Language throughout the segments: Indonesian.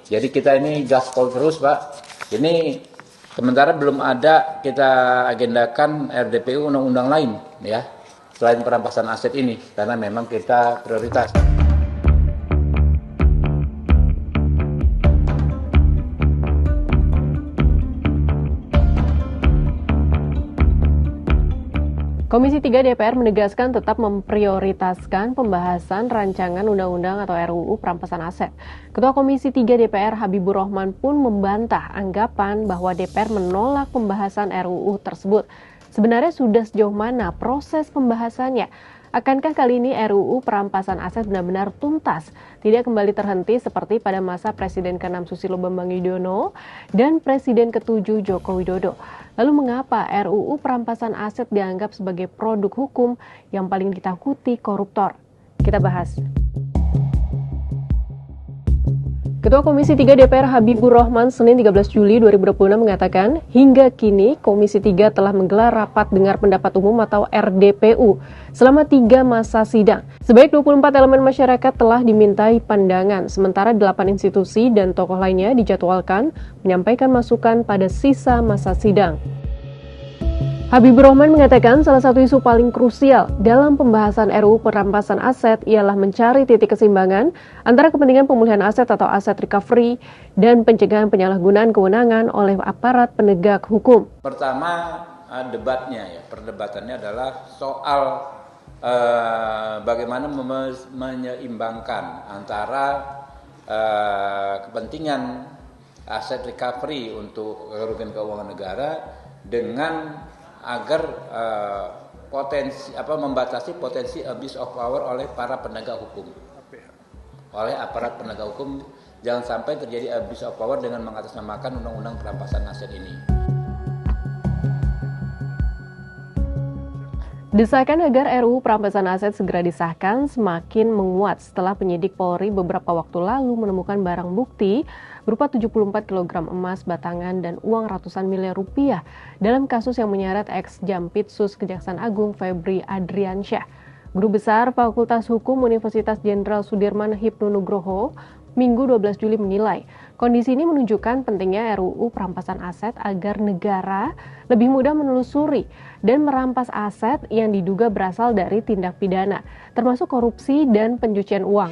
Jadi kita ini gaspol terus, Pak. Ini sementara belum ada kita agendakan RDPU undang-undang lain ya, selain perampasan aset ini, karena memang kita prioritas. Komisi 3 DPR menegaskan tetap memprioritaskan pembahasan rancangan undang-undang atau RUU perampasan aset. Ketua Komisi 3 DPR Habibur Rahman pun membantah anggapan bahwa DPR menolak pembahasan RUU tersebut. Sebenarnya sudah sejauh mana proses pembahasannya? Akankah kali ini RUU perampasan aset benar-benar tuntas, tidak kembali terhenti seperti pada masa Presiden ke-6 Susilo Bambang Yudhoyono dan Presiden ke-7 Joko Widodo? Lalu mengapa RUU perampasan aset dianggap sebagai produk hukum yang paling ditakuti koruptor? Kita bahas. Ketua Komisi 3 DPR Habibur Rahman Senin 13 Juli 2026 mengatakan, hingga kini Komisi 3 telah menggelar rapat dengar pendapat umum atau RDPU selama 3 masa sidang. Sebanyak 24 elemen masyarakat telah dimintai pandangan, sementara 8 institusi dan tokoh lainnya dijadwalkan menyampaikan masukan pada sisa masa sidang. Habibur Rahman mengatakan salah satu isu paling krusial dalam pembahasan RUU perampasan aset ialah mencari titik keseimbangan antara kepentingan pemulihan aset atau aset recovery dan pencegahan penyalahgunaan kewenangan oleh aparat penegak hukum. Pertama, perdebatannya adalah soal bagaimana menyeimbangkan antara kepentingan aset recovery untuk kerugian keuangan negara dengan agar membatasi potensi abuse of power oleh para penegak hukum, oleh aparat penegak hukum. Jangan sampai terjadi abuse of power dengan mengatasnamakan undang-undang perampasan aset ini. Desakan agar RUU perampasan aset segera disahkan semakin menguat setelah penyidik Polri beberapa waktu lalu menemukan barang bukti berupa 74 kg emas batangan dan uang ratusan miliar rupiah dalam kasus yang menyeret ex-Jampitsus Kejaksaan Agung Febri Adriansyah. Guru Besar Fakultas Hukum Universitas Jenderal Sudirman Hipnu Nugroho Minggu 12 Juli menilai, kondisi ini menunjukkan pentingnya RUU perampasan aset agar negara lebih mudah menelusuri dan merampas aset yang diduga berasal dari tindak pidana, termasuk korupsi dan pencucian uang.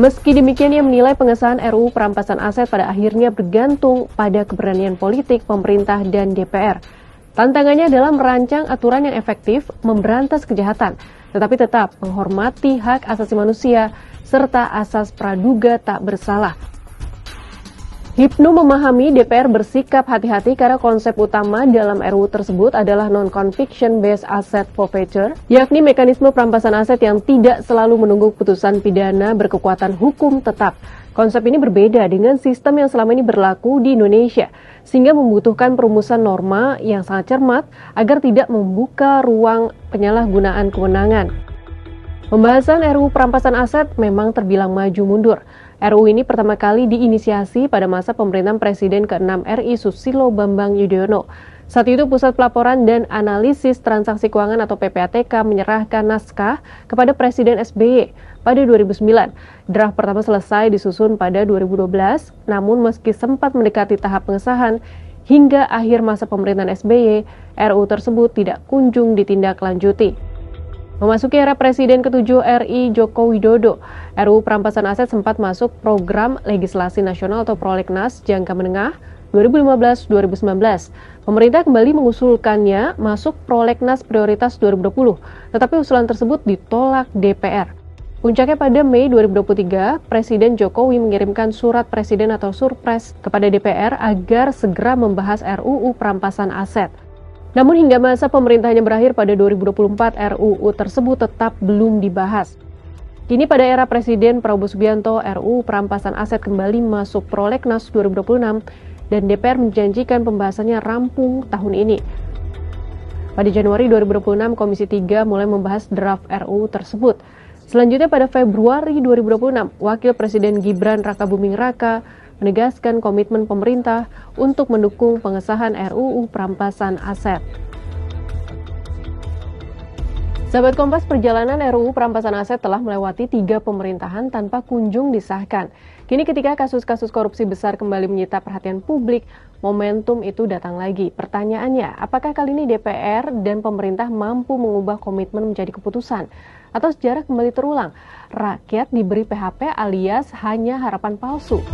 Meski demikian, ia menilai pengesahan RUU perampasan aset pada akhirnya bergantung pada keberanian politik pemerintah dan DPR. Tantangannya adalah merancang aturan yang efektif, memberantas kejahatan, tetapi tetap menghormati hak asasi manusia serta asas praduga tak bersalah. Hipnu memahami DPR bersikap hati-hati karena konsep utama dalam RUU tersebut adalah non-conviction based asset forfeiture, yakni mekanisme perampasan aset yang tidak selalu menunggu putusan pidana berkekuatan hukum tetap. Konsep ini berbeda dengan sistem yang selama ini berlaku di Indonesia, sehingga membutuhkan perumusan norma yang sangat cermat agar tidak membuka ruang penyalahgunaan kewenangan. Pembahasan RUU perampasan aset memang terbilang maju mundur. RUU ini pertama kali diinisiasi pada masa pemerintahan Presiden ke-6 RI Susilo Bambang Yudhoyono. Saat itu Pusat Pelaporan dan Analisis Transaksi Keuangan atau PPATK menyerahkan naskah kepada Presiden SBY pada 2009. Draft pertama selesai disusun pada 2012, namun meski sempat mendekati tahap pengesahan, hingga akhir masa pemerintahan SBY, RUU tersebut tidak kunjung ditindaklanjuti. Memasuki era Presiden ke-7 RI Joko Widodo, RUU perampasan aset sempat masuk program legislasi nasional atau prolegnas jangka menengah 2015-2019. Pemerintah kembali mengusulkannya masuk prolegnas prioritas 2020, tetapi usulan tersebut ditolak DPR. Puncaknya pada Mei 2023, Presiden Jokowi mengirimkan surat presiden atau surpres kepada DPR agar segera membahas RUU perampasan aset. Namun hingga masa pemerintahnya berakhir pada 2024, RUU tersebut tetap belum dibahas. Kini pada era Presiden Prabowo Subianto, RUU perampasan aset kembali masuk prolegnas 2026 dan DPR menjanjikan pembahasannya rampung tahun ini. Pada Januari 2026, Komisi 3 mulai membahas draft RUU tersebut. Selanjutnya pada Februari 2026, Wakil Presiden Gibran Rakabuming Raka menegaskan komitmen pemerintah untuk mendukung pengesahan RUU perampasan aset. Sahabat Kompas, perjalanan RUU perampasan aset telah melewati 3 pemerintahan tanpa kunjung disahkan. Kini ketika kasus-kasus korupsi besar kembali menyita perhatian publik, momentum itu datang lagi. Pertanyaannya, apakah kali ini DPR dan pemerintah mampu mengubah komitmen menjadi keputusan? Atau sejarah kembali terulang? Rakyat diberi PHP alias hanya harapan palsu?